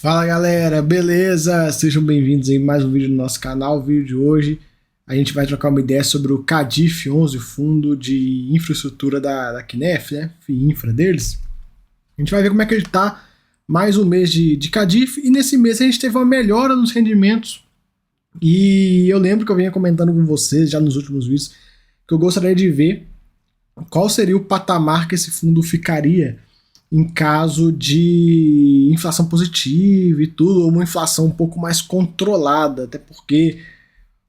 Fala galera, beleza? Sejam bem-vindos em mais um vídeo do nosso canal. O vídeo de hoje a gente vai trocar uma ideia sobre o CADIF 11, o fundo de infraestrutura da Kinef, né? FIINFRA deles. A gente vai ver como é que ele está mais um mês de CADIF, e nesse mês a gente teve uma melhora nos rendimentos. E eu lembro que eu vinha comentando com vocês já nos últimos vídeos que eu gostaria de ver qual seria o patamar que esse fundo ficaria em caso de inflação positiva e tudo, ou uma inflação um pouco mais controlada, até porque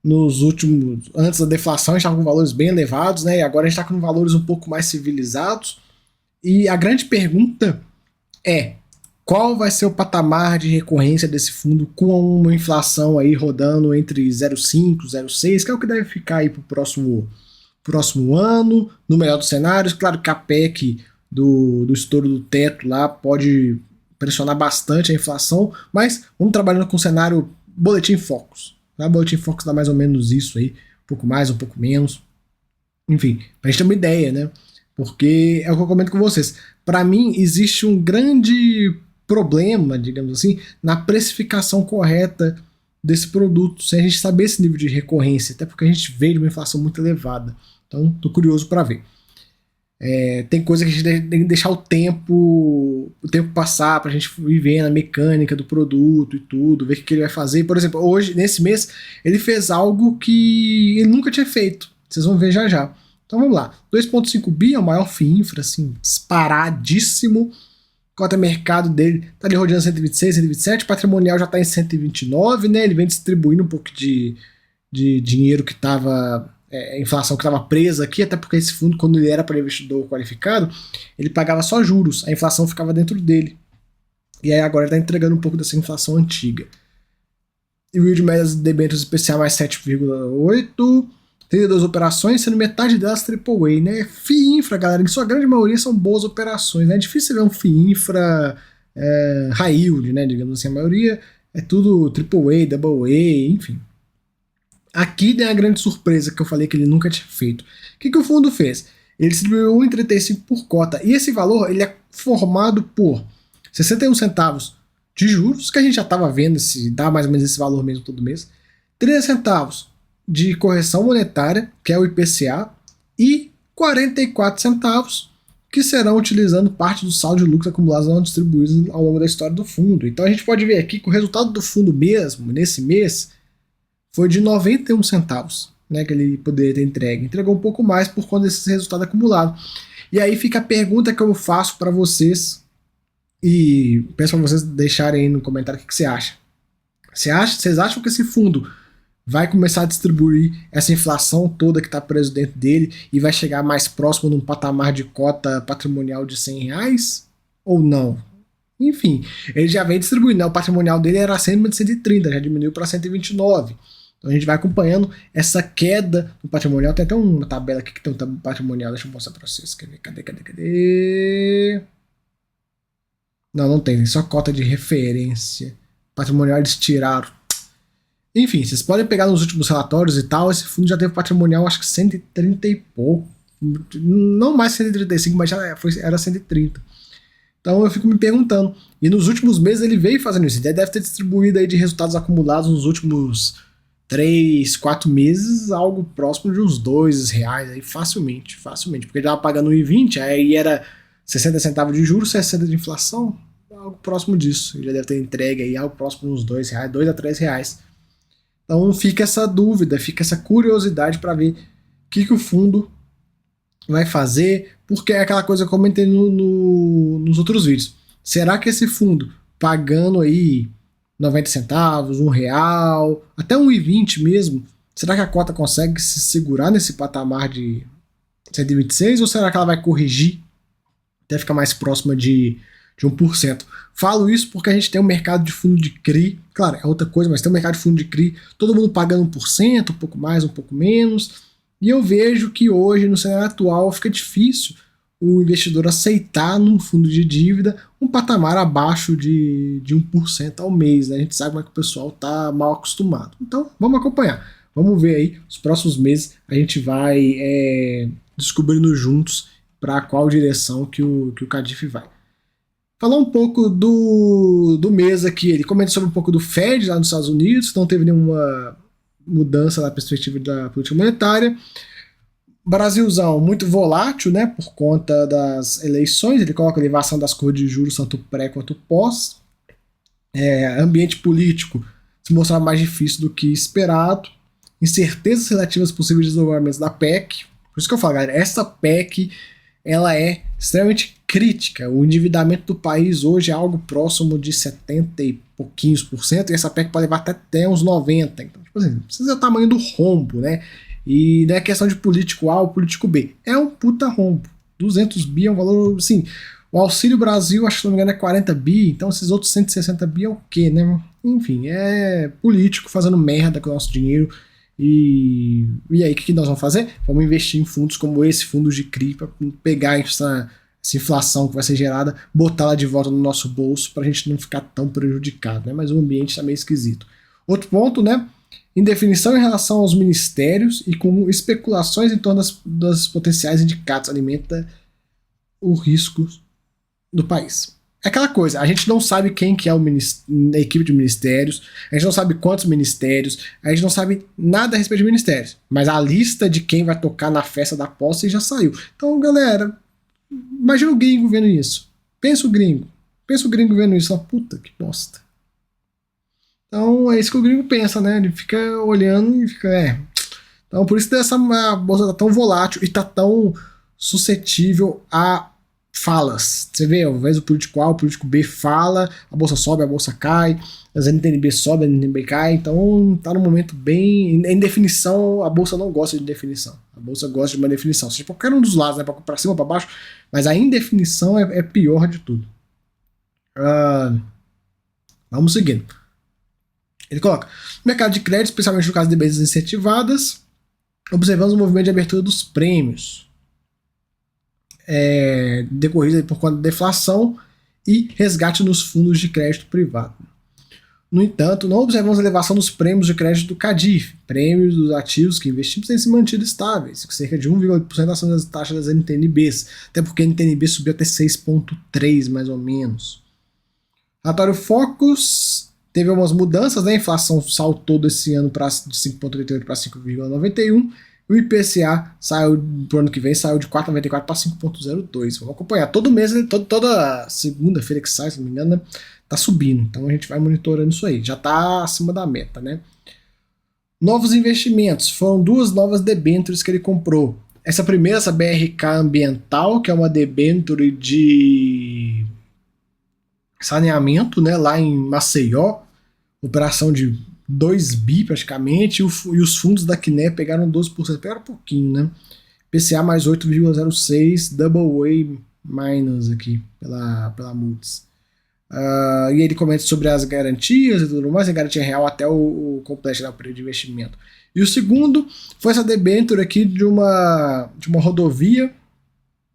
nos últimos, antes da deflação a gente estava com valores bem elevados, né, e agora a gente está com valores um pouco mais civilizados, e a grande pergunta é, qual vai ser o patamar de recorrência desse fundo com uma inflação aí rodando entre 0,5 e 0,6, que é o que deve ficar aí para o próximo ano, no melhor dos cenários. Claro que a PEC do estouro do teto lá pode pressionar bastante a inflação, mas vamos trabalhando com o cenário Boletim Focus. Tá? Boletim Focus dá mais ou menos isso aí, um pouco mais, um pouco menos. Enfim, pra gente ter uma ideia, né? Porque é o que eu comento com vocês. Para mim, existe um grande problema, digamos assim, na precificação correta desse produto, sem a gente saber esse nível de recorrência, até porque a gente veio de uma inflação muito elevada. Então, tô curioso para ver. Tem coisa que a gente tem que deixar o tempo passar pra gente ir vendo a mecânica do produto e tudo, ver o que ele vai fazer. Por exemplo, hoje, nesse mês, ele fez algo que ele nunca tinha feito. Vocês vão ver já já. Então vamos lá. 2,5 bi é o maior FIINFRA, assim, disparadíssimo. Cota mercado dele tá ali rodeando 126, 127. Patrimonial já tá em 129, né? Ele vem distribuindo um pouco de dinheiro que estava... inflação que estava presa aqui, até porque esse fundo, quando ele era para investidor qualificado, ele pagava só juros, a inflação ficava dentro dele. E aí agora ele está entregando um pouco dessa inflação antiga. E o yield média das debêntures especial mais 7,8, 32 operações, sendo metade delas AAA, né? FIINFRA, galera, em sua grande maioria são boas operações, né? É difícil ver um FIINFRA high yield, né? Digamos assim, a maioria é tudo AAA, AA, enfim. Aqui tem a grande surpresa que eu falei que ele nunca tinha feito. O que o fundo fez? Ele distribuiu 1,35 por cota. E esse valor ele é formado por 61 centavos de juros, que a gente já estava vendo se dá mais ou menos esse valor mesmo todo mês. 30 centavos de correção monetária, que é o IPCA. E 44 centavos que serão utilizando parte do saldo de lucros acumulados não distribuídos ao longo da história do fundo. Então a gente pode ver aqui que o resultado do fundo mesmo, nesse mês, foi de 91 centavos, né, que ele poderia ter entregue. Entregou um pouco mais por conta desse resultado acumulado. E aí fica a pergunta que eu faço para vocês, e peço para vocês deixarem aí no comentário o que você acha. Vocês acham que esse fundo vai começar a distribuir essa inflação toda que está preso dentro dele e vai chegar mais próximo num patamar de cota patrimonial de R$100 ou não? Enfim, ele já vem distribuindo, né? O patrimonial dele era acima de 130, já diminuiu para 129. Então a gente vai acompanhando essa queda no patrimonial. Tem até uma tabela aqui que tem um patrimonial, deixa eu mostrar para vocês. Cadê? Não tem só cota de referência. Patrimonial eles tiraram. Enfim, vocês podem pegar nos últimos relatórios e tal, esse fundo já teve patrimonial acho que 130 e pouco. Não mais 135, mas já era 130. Então eu fico me perguntando. E nos últimos meses ele veio fazendo isso. Ele deve ter distribuído aí de resultados acumulados nos últimos 3, 4 meses, algo próximo de uns R$2 aí, facilmente. Porque ele estava pagando 1,20, aí era 60 centavos de juros, 60 de inflação, algo próximo disso. Ele já deve ter entregue aí algo próximo de uns R$2, R$2 a R$3. Então fica essa dúvida, fica essa curiosidade para ver o que o fundo vai fazer, porque é aquela coisa que eu comentei nos outros vídeos. Será que esse fundo, pagando aí 90 centavos, R$1, até 1,20 mesmo, será que a cota consegue se segurar nesse patamar de 126, ou será que ela vai corrigir até ficar mais próxima de 1%? Falo isso porque a gente tem um mercado de fundo de CRI, claro, é outra coisa, mas tem um mercado de fundo de CRI, todo mundo pagando 1%, um pouco mais, um pouco menos, e eu vejo que hoje, no cenário atual, fica difícil o investidor aceitar num fundo de dívida um patamar abaixo de 1% ao mês, né? A gente sabe como é que o pessoal está mal acostumado. Então, vamos acompanhar. Vamos ver aí, os próximos meses a gente vai descobrindo juntos para qual direção que o CADIF vai. falar um pouco do mês aqui. Ele comenta sobre um pouco do Fed lá nos Estados Unidos, não teve nenhuma mudança na perspectiva da política monetária. Brasilzão muito volátil, né, por conta das eleições. Ele coloca a elevação das curvas de juros tanto pré quanto pós. Ambiente político se mostrar mais difícil do que esperado. Incertezas relativas aos possíveis desdobramentos da PEC. Por isso que eu falo, galera, essa PEC ela é extremamente crítica. O endividamento do país hoje é algo próximo de 70 e pouquinhos por cento, e essa PEC pode levar até uns 90%. Então, tipo assim, precisa ver o tamanho do rombo, né? E não é questão de político A ou político B. É um puta rombo. 200 bi é um valor, assim... O Auxílio Brasil, acho que se não me engano, é 40 bi, então esses outros 160 bi é o quê, né? Enfim, é político fazendo merda com o nosso dinheiro. E aí, o que nós vamos fazer? Vamos investir em fundos como esse, fundos de CRI, para pegar essa inflação que vai ser gerada, botar ela de volta no nosso bolso, para a gente não ficar tão prejudicado, né? Mas o ambiente está meio esquisito. Outro ponto, né? Indefinição em relação aos ministérios e com especulações em torno das potenciais indicados alimenta o risco do país. É aquela coisa, a gente não sabe quem que é a equipe de ministérios, a gente não sabe quantos ministérios, a gente não sabe nada a respeito de ministérios, mas a lista de quem vai tocar na festa da posse já saiu. Então, galera, imagina o gringo vendo isso. Pensa o gringo vendo isso, puta que bosta. Então, é isso que o gringo pensa, né? Ele fica olhando e fica, Então, por isso a bolsa tá tão volátil e tá tão suscetível a falas. Você vê, ao invés do político A, o político B fala, a bolsa sobe, a bolsa cai, as NTNB sobe, a NTNB cai, então tá num momento bem... Em definição, a bolsa não gosta de definição. A bolsa gosta de uma definição. Seja por qualquer um dos lados, né, pra cima, pra baixo, mas a indefinição é pior de tudo. Vamos seguindo. Ele coloca, mercado de crédito, especialmente no caso de debêntures incentivadas, observamos o movimento de abertura dos prêmios. Decorrida por conta da deflação e resgate nos fundos de crédito privado. No entanto, não observamos a elevação dos prêmios de crédito do CADIF. Prêmios dos ativos que investimos têm se mantido estáveis, cerca de 1,8% acima das taxas das NTNBs, até porque a NTNB subiu até 6,3% mais ou menos. Relatório Focus teve algumas mudanças, né? A inflação saltou desse ano de 5,38 para 5,91%. O IPCA saiu pro ano que vem, saiu de 4,94 para 5,02. Vamos acompanhar. Todo mês, toda segunda-feira que sai, se não me engano, né, tá subindo. Então a gente vai monitorando isso aí. Já tá acima da meta, né? Novos investimentos. Foram 2 novas debêntures que ele comprou. Essa primeira, essa BRK Ambiental, que é uma debênture de saneamento, né, lá em Maceió. Operação de 2 bi praticamente, e os fundos da Quiné pegaram 12%, pegaram um pouquinho, né? PCA mais 8,06, Double A minus aqui, pela Moody's. E ele comenta sobre as garantias e tudo mais, a garantia real até o completo da período de investimento. E o segundo foi essa debênture aqui de uma rodovia,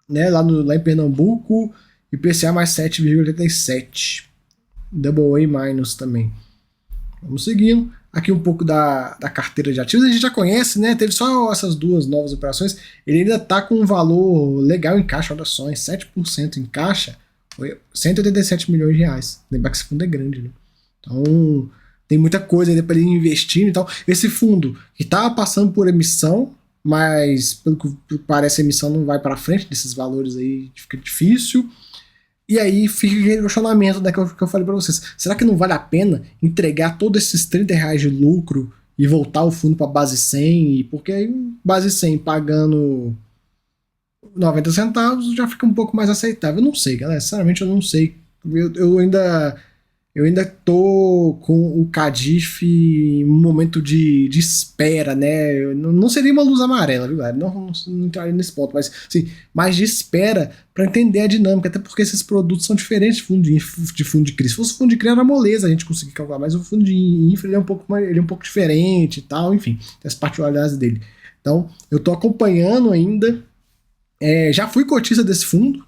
né, lá em Pernambuco, IPCA mais 7,87, Double A minus também. Vamos seguindo. Aqui um pouco da carteira de ativos. A gente já conhece, né? Teve só essas 2 novas operações. Ele ainda está com um valor legal em caixa. Olha só, em 7% em caixa. Foi 187 milhões de reais. Lembrar que esse fundo é grande, né? Então, tem muita coisa ainda para ele investir. Então, esse fundo que estava passando por emissão, mas pelo que parece a emissão não vai para frente desses valores aí, fica difícil. E aí fica aquele questionamento, né, que eu falei para vocês. Será que não vale a pena entregar todos esses R$30 de lucro e voltar o fundo para base 100? Porque aí base 100 pagando 90 centavos já fica um pouco mais aceitável. Eu não sei, galera. Sinceramente, eu não sei. Eu ainda tô com o CADIF em um momento de espera, né? Não seria uma luz amarela, viu, galera? Não entraria nesse ponto, mas assim, mais de espera para entender a dinâmica, até porque esses produtos são diferentes de fundo de CRI. Se fosse fundo de CRI era moleza a gente conseguir calcular, mas o fundo de infra ele é um pouco diferente e tal, enfim, tem as particularidades dele. Então, eu tô acompanhando ainda. Já fui cotista desse fundo,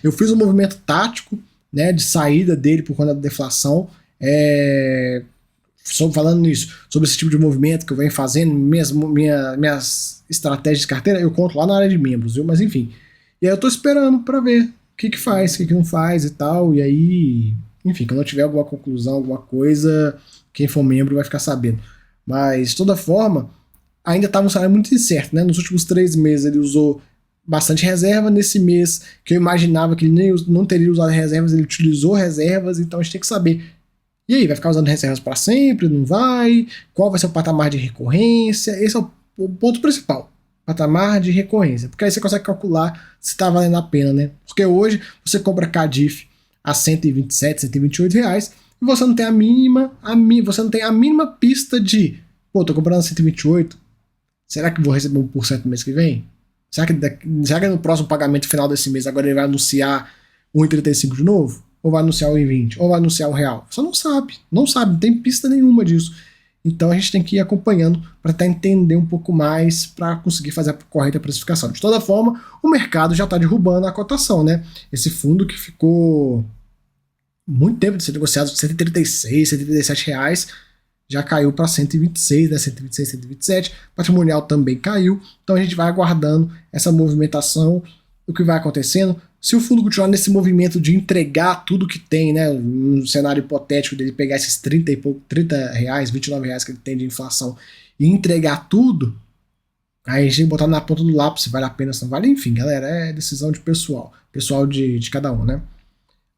eu fiz um movimento tático, né, de saída dele por conta da deflação, falando nisso, sobre esse tipo de movimento que eu venho fazendo, minhas estratégias de carteira, eu conto lá na área de membros, viu? Mas enfim, e aí eu tô esperando para ver que faz, o que não faz e tal. E aí, enfim, quando eu tiver alguma conclusão, alguma coisa, quem for membro vai ficar sabendo. Mas, de toda forma, ainda estava um salário muito incerto, né? Nos últimos 3 meses ele usou bastante reserva. Nesse mês, que eu imaginava que ele nem, não teria usado reservas, ele utilizou reservas. Então a gente tem que saber. E aí, vai ficar usando reservas para sempre? Não vai? Qual vai ser o patamar de recorrência? Esse é o ponto principal. Patamar de recorrência. Porque aí você consegue calcular se está valendo a pena, né? Porque hoje você compra CADIF a 127, 128 reais e você não tem você não tem a mínima pista de, pô, tô comprando a 128, será que vou receber 1% no mês que vem? Será que no próximo pagamento final desse mês agora ele vai anunciar 1,35 de novo? Ou vai anunciar 1,20? Ou vai anunciar R$1? Você não sabe, não tem pista nenhuma disso. Então a gente tem que ir acompanhando para tentar entender um pouco mais para conseguir fazer a correta precificação. De toda forma, o mercado já está derrubando a cotação, né? Esse fundo que ficou muito tempo de ser negociado, 136, 137 reais, já caiu para 126, né? 126, 127. Patrimonial também caiu. Então a gente vai aguardando essa movimentação, o que vai acontecendo. Se o fundo continuar nesse movimento de entregar tudo que tem, né, um cenário hipotético dele pegar esses 30 reais, 29 reais que ele tem de inflação e entregar tudo, aí a gente tem que botar na ponta do lápis se vale a pena, se não vale. Enfim, galera, é decisão de pessoal de cada um, né.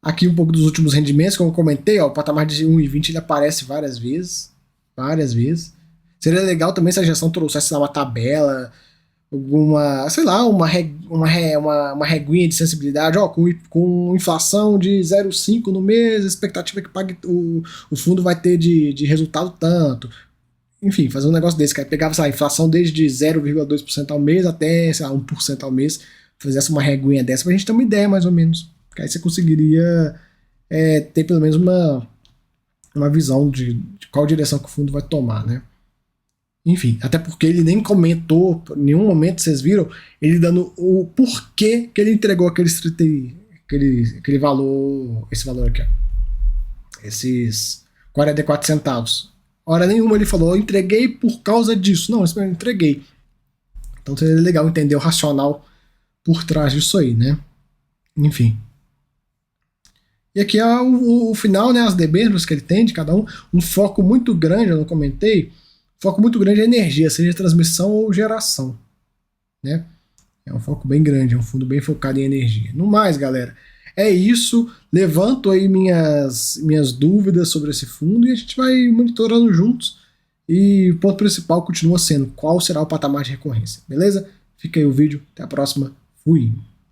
Aqui um pouco dos últimos rendimentos, como eu comentei, ó, o patamar de 1,20 ele aparece várias vezes. Seria legal também se a gestão trouxesse lá uma tabela, alguma, sei lá, uma reguinha de sensibilidade, ó, com inflação de 0,5 no mês, a expectativa é que pague, o fundo vai ter de resultado tanto. Enfim, fazer um negócio desse, que pegava, sei lá, inflação desde 0,2% ao mês até, sei lá, 1% ao mês, fizesse uma reguinha dessa pra gente ter uma ideia, mais ou menos. Porque aí você conseguiria ter pelo menos uma visão de qual direção que o fundo vai tomar, né? Enfim, até porque ele nem comentou, em nenhum momento vocês viram, ele dando o porquê que ele entregou aquele valor, esse valor aqui, ó, esses 44 centavos. Hora nenhuma ele falou, eu entreguei por causa disso. Não, eu entreguei. Então seria legal entender o racional por trás disso aí, né? Enfim. E aqui é o final, né, as debêntures que ele tem de cada um foco muito grande, eu não comentei, foco muito grande é energia, seja transmissão ou geração, né? É um foco bem grande, é um fundo bem focado em energia. No mais, galera, é isso. Levanto aí minhas dúvidas sobre esse fundo e a gente vai monitorando juntos. E o ponto principal continua sendo qual será o patamar de recorrência, beleza? Fica aí o vídeo, até a próxima, fui!